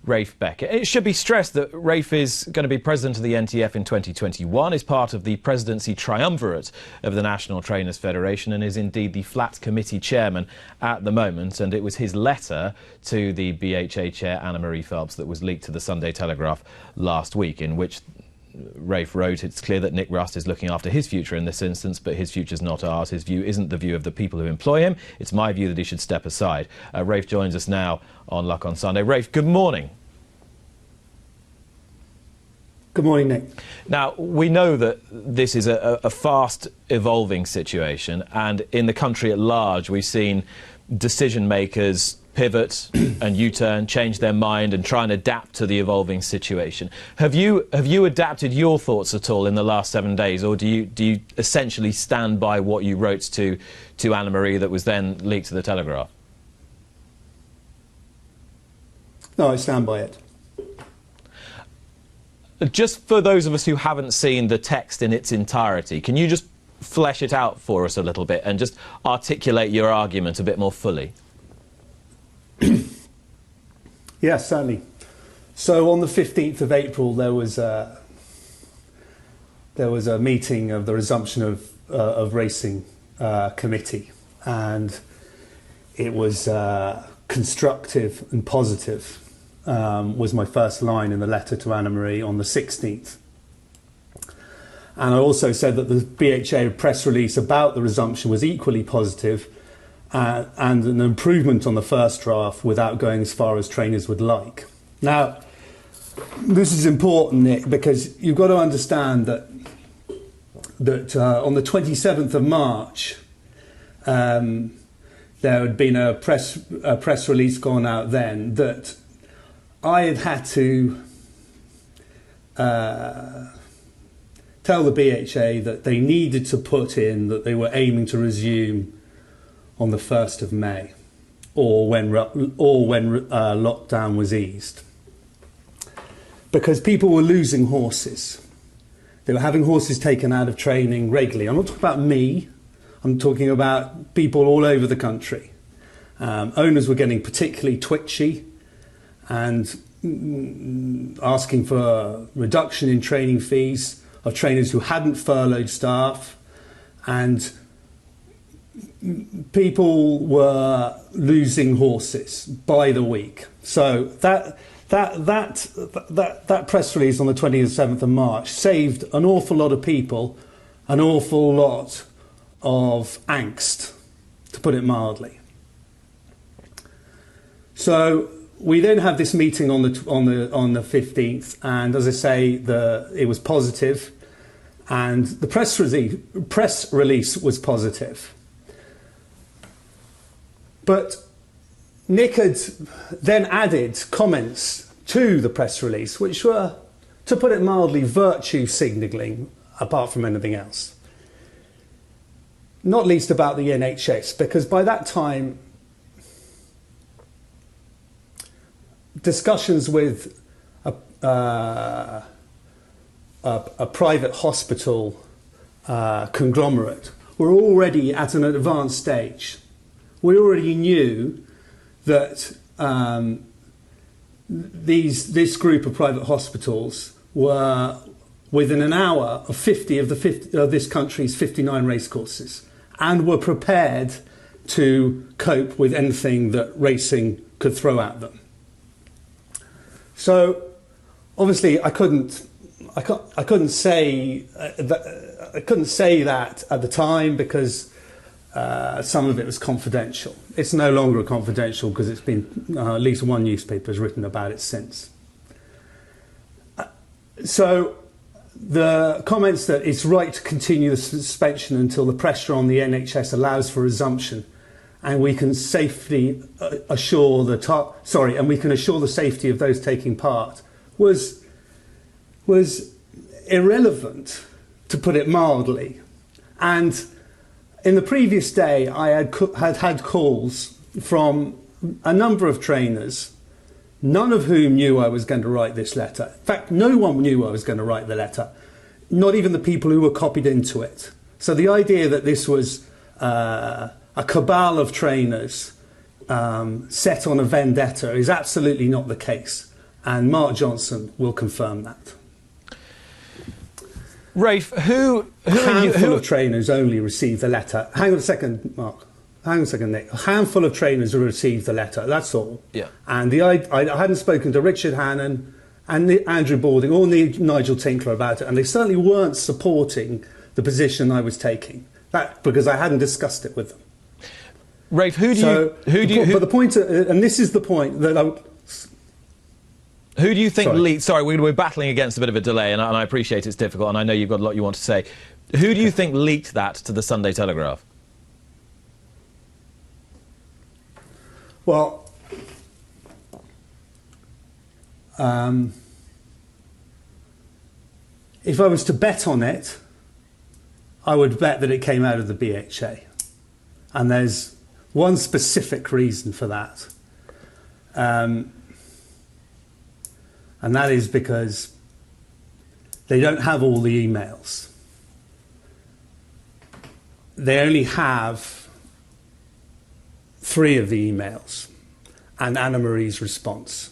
Rafe Beckett. It should be stressed that Rafe is going to be president of the NTF in 2021, is part of the presidency triumvirate of the National Trainers Federation, and is indeed the flat committee chairman at the moment. And it was his letter to the BHA chair, Anna-Marie Phelps, that was leaked to the Sunday Telegraph last week, in which Rafe wrote, "It's clear that Nick Rust is looking after his future in this instance, but his future's not ours. His view isn't the view of the people who employ him. It's my view that he should step aside." Rafe joins us now on Luck on Sunday. Rafe, good morning. Good morning, Nick. Now, we know that this is a fast evolving situation, and in the country at large we've seen decision makers pivot and U-turn, change their mind and try and adapt to the evolving situation. Have you adapted your thoughts at all in the last 7 days, or do you essentially stand by what you wrote to Anna-Marie that was then leaked to the Telegraph? No, I stand by it. Just for those of us who haven't seen the text in its entirety, can you just flesh it out for us a little bit and just articulate your argument a bit more fully? Yes, certainly. So on the 15th of April, there was a meeting of the resumption of racing committee, and it was constructive and positive. Was my first line in the letter to Anna-Marie on the 16th. And I also said that the BHA press release about the resumption was equally positive and an improvement on the first draft without going as far as trainers would like. Now, this is important, Nick, because you've got to understand that on the 27th of March, there had been a press release gone out then that I had to tell the BHA that they needed to put in that they were aiming to resume on the 1st of May, or when lockdown was eased, because people were losing horses. They were having horses taken out of training regularly. I'm not talking about me. I'm talking about people all over the country. Owners were getting particularly twitchy and asking for a reduction in training fees of trainers who hadn't furloughed staff, and people were losing horses by the week. So that press release on the 27th of March saved an awful lot of people an awful lot of angst, to put it mildly. So we then had this meeting on the 15th, and as I say, it was positive, and the press release was positive. But Nick had then added comments to the press release, which were, to put it mildly, virtue signalling, apart from anything else. Not least about the NHS, because by that time, discussions with a private hospital conglomerate were already at an advanced stage. We already knew that this group of private hospitals were within an hour of 50 of this country's 59 racecourses, and were prepared to cope with anything that racing could throw at them. So obviously I couldn't say that at the time, because some of it was confidential. It's no longer confidential because it's been at least one newspaper has written about it since. So the comments that it's right to continue the suspension until the pressure on the NHS allows for resumption, and we can safely assure the safety of those taking part, was irrelevant, to put it mildly. And in the previous day, I had calls from a number of trainers, none of whom knew I was going to write this letter. In fact, no one knew I was going to write the letter, not even the people who were copied into it. So the idea that this was a cabal of trainers set on a vendetta is absolutely not the case. And Mark Johnson will confirm that. Rafe, who of trainers only received the letter. Hang on a second, Mark. Hang on a second, Nick. A handful of trainers have received the letter, that's all. Yeah. And I hadn't spoken to Richard Hannon and Andrew Balding or Nigel Tinkler about it, and they certainly weren't supporting the position I was taking. That because I hadn't discussed it with them. Rafe, But the point, and this is the point that who do you think Sorry. leaked? Sorry, we're battling against a bit of a delay, and I appreciate it's difficult, and I know you've got a lot you want to say. Who do you think leaked that to the Sunday Telegraph? Well, if I was to bet on it, I would bet that it came out of the BHA. And there's one specific reason for that. And that is because they don't have all the emails. They only have 3 of the emails and Anna Marie's response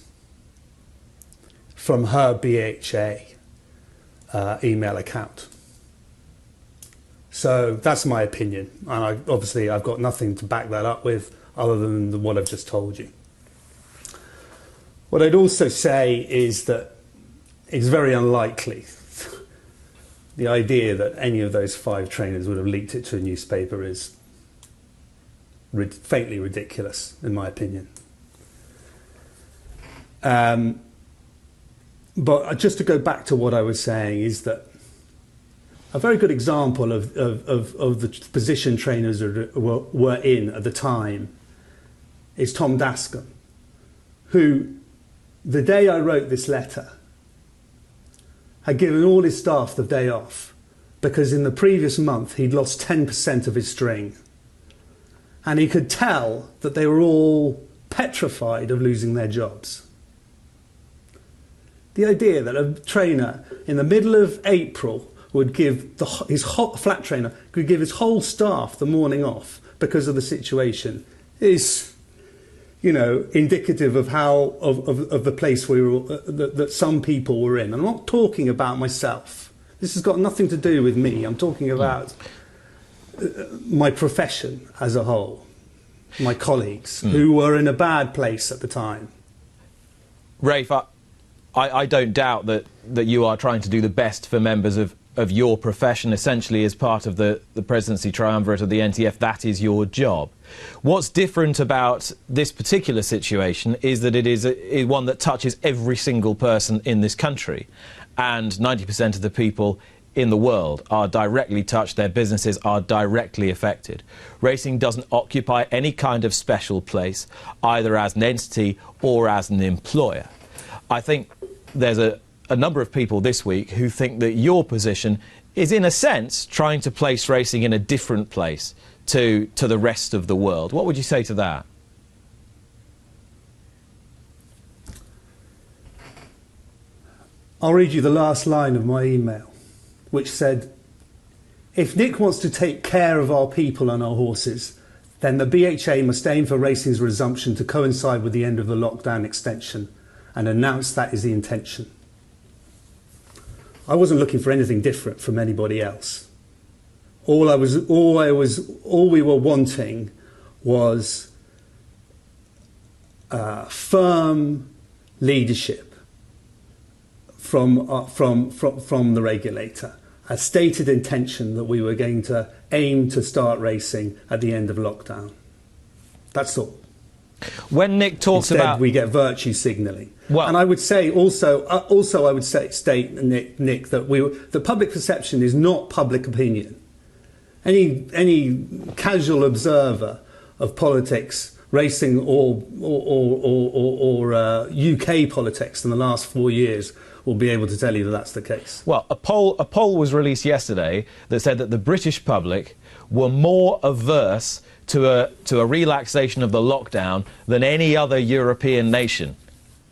from her BHA email account. So that's my opinion. And obviously I've got nothing to back that up with other than what I've just told you. What I'd also say is that it's very unlikely the idea that any of those 5 trainers would have leaked it to a newspaper is faintly ridiculous, in my opinion. But just to go back to what I was saying is that a very good example of the position trainers were in at the time is Tom Dascombe, who, the day I wrote this letter, had given all his staff the day off because in the previous month he'd lost 10% of his string. And he could tell that they were all petrified of losing their jobs. The idea that a trainer in the middle of April would give his flat trainer could give his whole staff the morning off because of the situation is, you know, indicative of how of the place we were that some people were in. I'm not talking about myself. This has got nothing to do with me. I'm talking about my profession as a whole, my colleagues who were in a bad place at the time. Rafe, I don't doubt that you are trying to do the best for members of your profession, essentially as part of the presidency triumvirate of the NTF. That is your job. What's different about this particular situation is that it is one that touches every single person in this country, and 90% of the people in the world are directly touched. Their businesses are directly affected. Racing doesn't occupy any kind of special place, either as an entity or as an employer. I think there's a number of people this week who think that your position is, in a sense, trying to place racing in a different place to the rest of the world. What would you say to that? I'll read you the last line of my email, which said, "If Nick wants to take care of our people and our horses, then the BHA must aim for racing's resumption to coincide with the end of the lockdown extension and announce that is the intention." I wasn't looking for anything different from anybody else. All we were wanting was firm leadership from the regulator, a stated intention that we were going to aim to start racing at the end of lockdown. That's all. When Nick talks Instead, about... we get virtue signalling. Well, and I would say also I would state, Nick, that the public perception is not public opinion. Any casual observer of politics, racing or UK politics in the last 4 years will be able to tell you that that's the case. Well, a poll was released yesterday that said that the British public were more averse to a relaxation of the lockdown than any other European nation.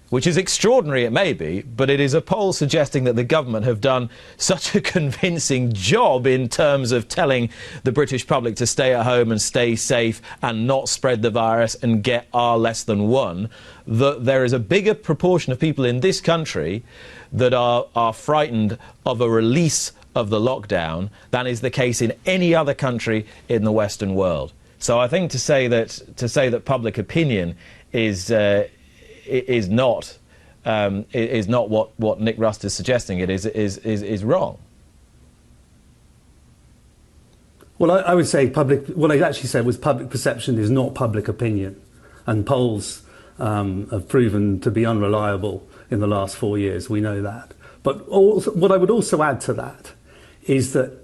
which is extraordinary, it may be, but it is a poll suggesting that the government have done such a convincing job in terms of telling the British public to stay at home and stay safe and not spread the virus and get R less than 1, that there is a bigger proportion of people in this country that are frightened of a release of the lockdown than is the case in any other country in the Western world. So I think to say that public opinion is not what Nick Rust is suggesting it is wrong. Well, I would say what I actually said was public perception is not public opinion, and polls have proven to be unreliable in the last 4 years. We know that. But also, what I would also add to that is that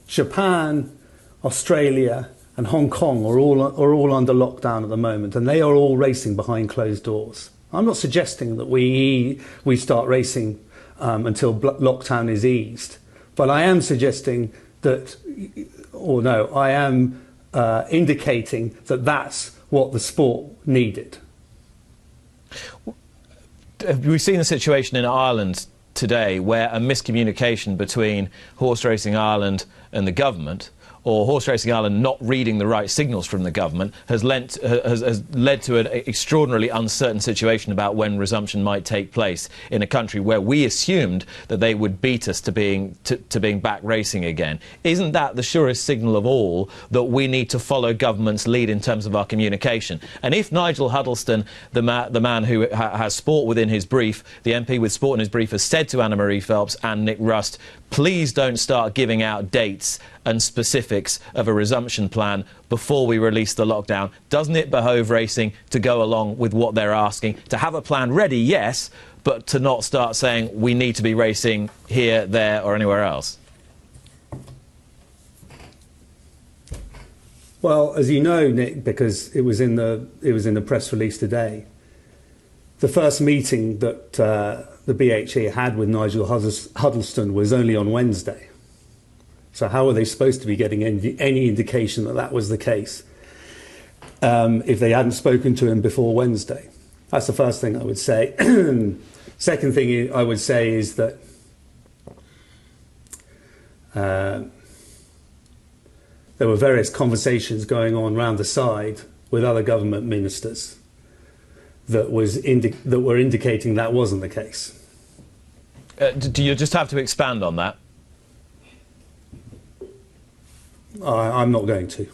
Japan, Australia, and Hong Kong are all under lockdown at the moment, and they are all racing behind closed doors. I'm not suggesting that we start racing until lockdown is eased, but I am suggesting that, or no, I am indicating that that's what the sport needed. We've seen a situation in Ireland today where a miscommunication between Horse Racing Ireland and the government, or Horse Racing Ireland not reading the right signals from the government, has led to an extraordinarily uncertain situation about when resumption might take place in a country where we assumed that they would beat us to being back racing again. Isn't that the surest signal of all that we need to follow government's lead in terms of our communication? And if Nigel Huddleston, the man who has sport within his brief, the MP with sport in his brief, has said to Anna-Marie Phelps and Nick Rust, please don't start giving out dates and specifics of a resumption plan before we release the lockdown, doesn't it behove racing to go along with what they're asking? To have a plan ready, yes, but to not start saying we need to be racing here, there or anywhere else? Well, as you know, Nick, because it was in the press release today, the first meeting that the BHA had with Nigel Huddleston was only on Wednesday. So how are they supposed to be getting any indication that that was the case if they hadn't spoken to him before Wednesday? That's the first thing I would say. Second thing I would say is that there were various conversations going on round the side with other government ministers that were indicating that wasn't the case. Do you just have to expand on that? I'm not going to.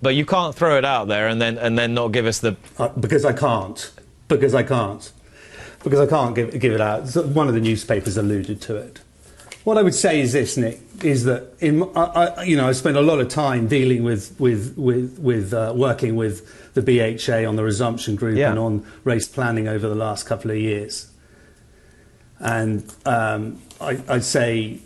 But you can't throw it out there and then not give us the... Because I can't. Because I can't give it out. One of the newspapers alluded to it. What I would say is this, Nick, is that I spent a lot of time dealing with working with the BHA on the resumption group and on race planning over the last couple of years. And I'd say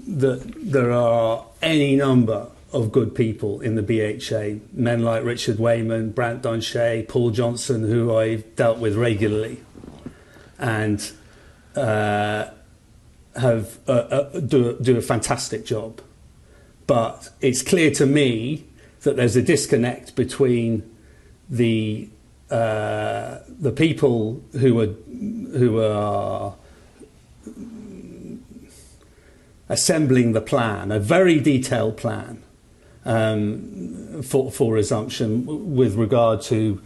that there are any number of good people in the BHA, men like Richard Wayman, Brant Dunshay, Paul Johnson, who I've dealt with regularly, and do a fantastic job. But it's clear to me that there's a disconnect between the people who are assembling the plan, a very detailed plan for resumption with regard to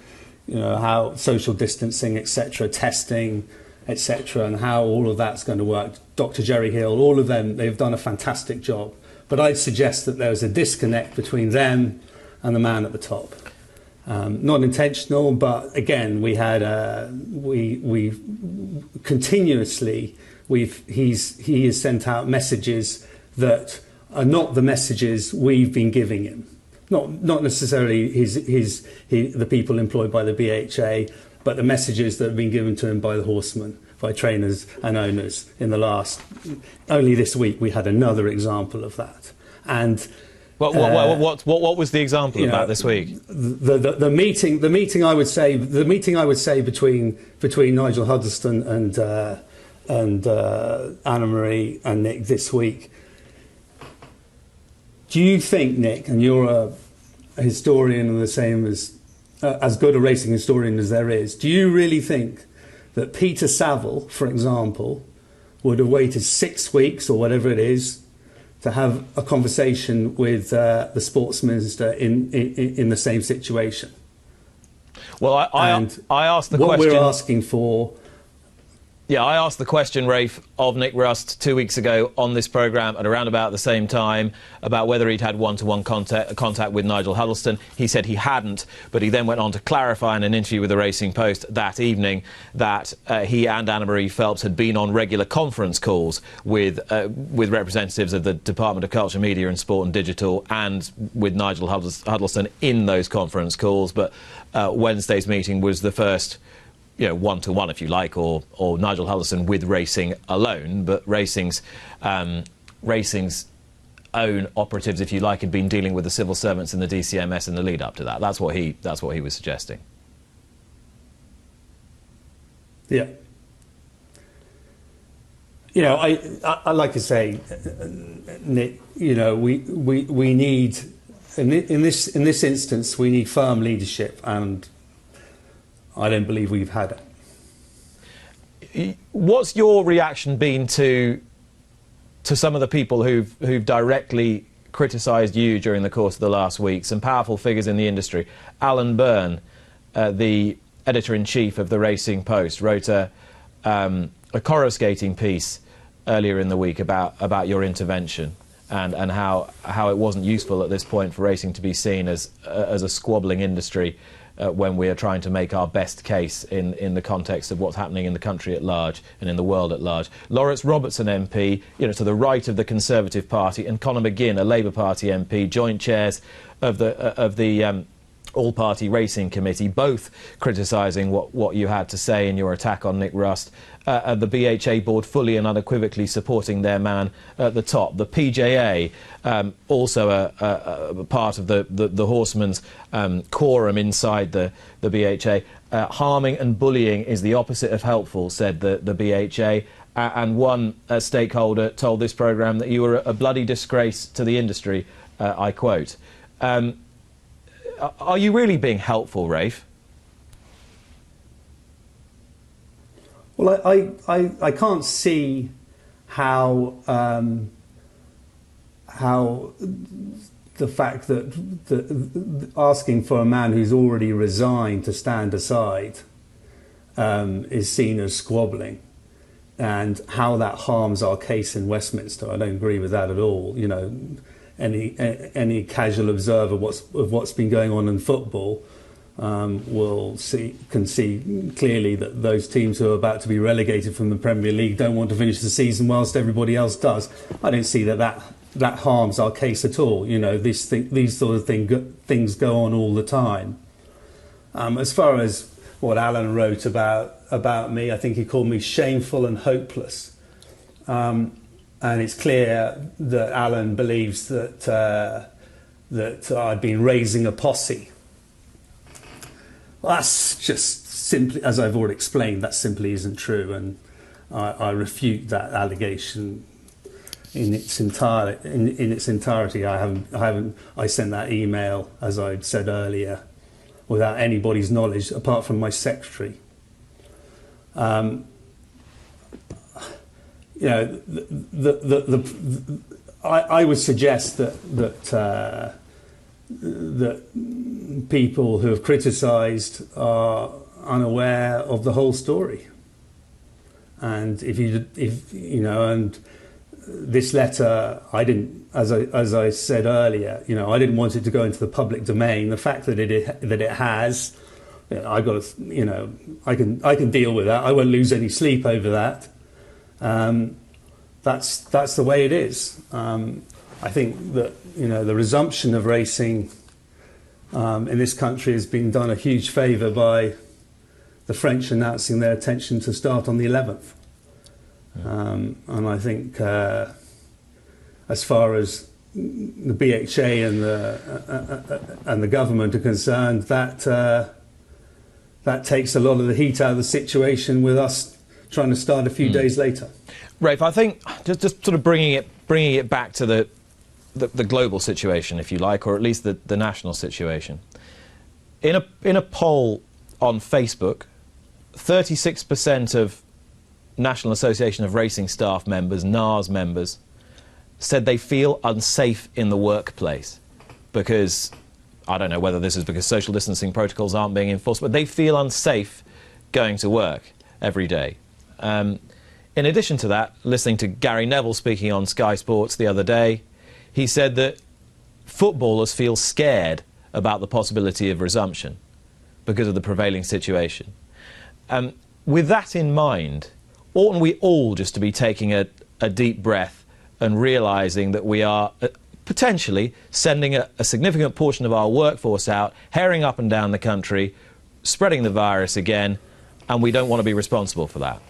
how social distancing, etc., testing, etc., and how all of that's going to work. Dr. Jerry Hill, all of them, they've done a fantastic job. But I'd suggest that there's a disconnect between them and the man at the top. Not intentional, but again, we had we continuously he has sent out messages that are not the messages we've been giving him. Not necessarily the people employed by the BHA, but the messages that have been given to him by the horsemen, by trainers and owners in the last... Only this week we had another example of that. And what was the example of that this week? The meeting I would say between Nigel Huddleston and Anna-Marie and Nick this week. Do you think, Nick, and you're a historian and the same as good a racing historian as there is, do you really think that Peter Saville, for example, would have waited 6 weeks or whatever it is to have a conversation with the sports minister in the same situation. Well, I asked the question. What we're asking for. Yeah, I asked the question, Rafe, of Nick Rust 2 weeks ago on this programme at around about the same time about whether he'd had one-to-one contact with Nigel Huddleston. He said he hadn't, but he then went on to clarify in an interview with the Racing Post that evening that he and Anna-Marie Phelps had been on regular conference calls with representatives of the Department of Culture, Media and Sport and Digital, and with Nigel Huddleston in those conference calls. But Wednesday's meeting was the first, one-to-one, if you like, or Nigel Huddleston with Racing alone. But Racing's own operatives, if you like, had been dealing with the civil servants in the DCMS in the lead up to that. That's what he was suggesting. Yeah. I like to say, Nick, we need in this instance we need firm leadership, and I don't believe we've had it. What's your reaction been to some of the people who've directly criticised you during the course of the last week? Some powerful figures in the industry. Alan Byrne, the editor-in-chief of the Racing Post, wrote a coruscating piece earlier in the week about your intervention and how it wasn't useful at this point for racing to be seen as a squabbling industry when we are trying to make our best case in the context of what's happening in the country at large and in the world at large. Lawrence Robertson MP, to the right of the Conservative Party, and Conor McGinn, a Labour Party MP, joint chairs of the all-party racing committee, both criticising what you had to say in your attack on Nick Rust. The BHA board fully and unequivocally supporting their man at the top. The PJA, also a part of the horsemen's quorum inside the BHA. Harming and bullying is the opposite of helpful, said the BHA. And one stakeholder told this programme that you were a bloody disgrace to the industry, I quote. Are you really being helpful, Rafe? Well, I can't see how the fact that asking for a man who's already resigned to stand aside is seen as squabbling, and how that harms our case in Westminster. I don't agree with that at all. Any casual observer of what's been going on in football can see clearly that those teams who are about to be relegated from the Premier League don't want to finish the season whilst everybody else does. I don't see that harms our case at all. These sort of things go on all the time. As far as what Alan wrote about me, I think he called me shameful and hopeless. And it's clear that Alan believes that I'd been raising a posse. Well, that's just simply, as I've already explained, that simply isn't true, and I refute that allegation in its entirety. I sent that email, as I said earlier, without anybody's knowledge apart from my secretary. I would suggest that people who have criticised are unaware of the whole story. And and this letter, I didn't, as I said earlier, I didn't want it to go into the public domain. The fact that it has, I can deal with that. I won't lose any sleep over that. That's the way it is. I think that the resumption of racing in this country has been done a huge favour by the French announcing their intention to start on the 11th. And I think as far as the BHA and the government are concerned, that takes a lot of the heat out of the situation with us trying to start a few days later. Rafe, I think just sort of bringing it back to the global situation, if you like, or at least the national situation. In a poll on Facebook, 36% of National Association of Racing staff members, NARS members, said they feel unsafe in the workplace because, I don't know whether this is because social distancing protocols aren't being enforced, but they feel unsafe going to work every day. In addition to that, listening to Gary Neville speaking on Sky Sports the other day, he said that footballers feel scared about the possibility of resumption because of the prevailing situation. With that in mind, oughtn't we all just to be taking a deep breath and realising that we are potentially sending a significant portion of our workforce out, herring up and down the country, spreading the virus again, and we don't want to be responsible for that?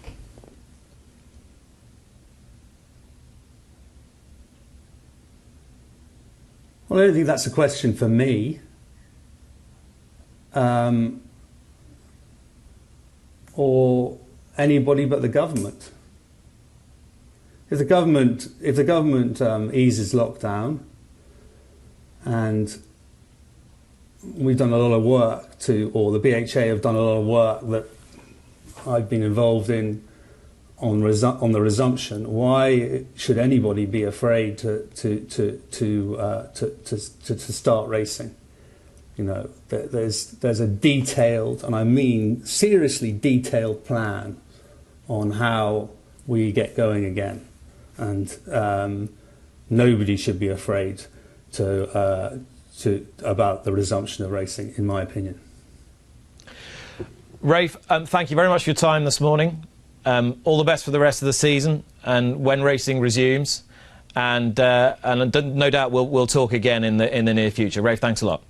Well, I don't think that's a question for me. Or anybody but the government. If the government eases lockdown, and we've done a lot of work or the BHA have done a lot of work that I've been involved in on the resumption, why should anybody be afraid to start racing? You know, there's a detailed, and I mean seriously detailed, plan on how we get going again, and nobody should be afraid about the resumption of racing, in my opinion. Rafe, thank you very much for your time this morning. All the best for the rest of the season and when racing resumes, and no doubt we'll talk again in the near future. Rafe, thanks a lot.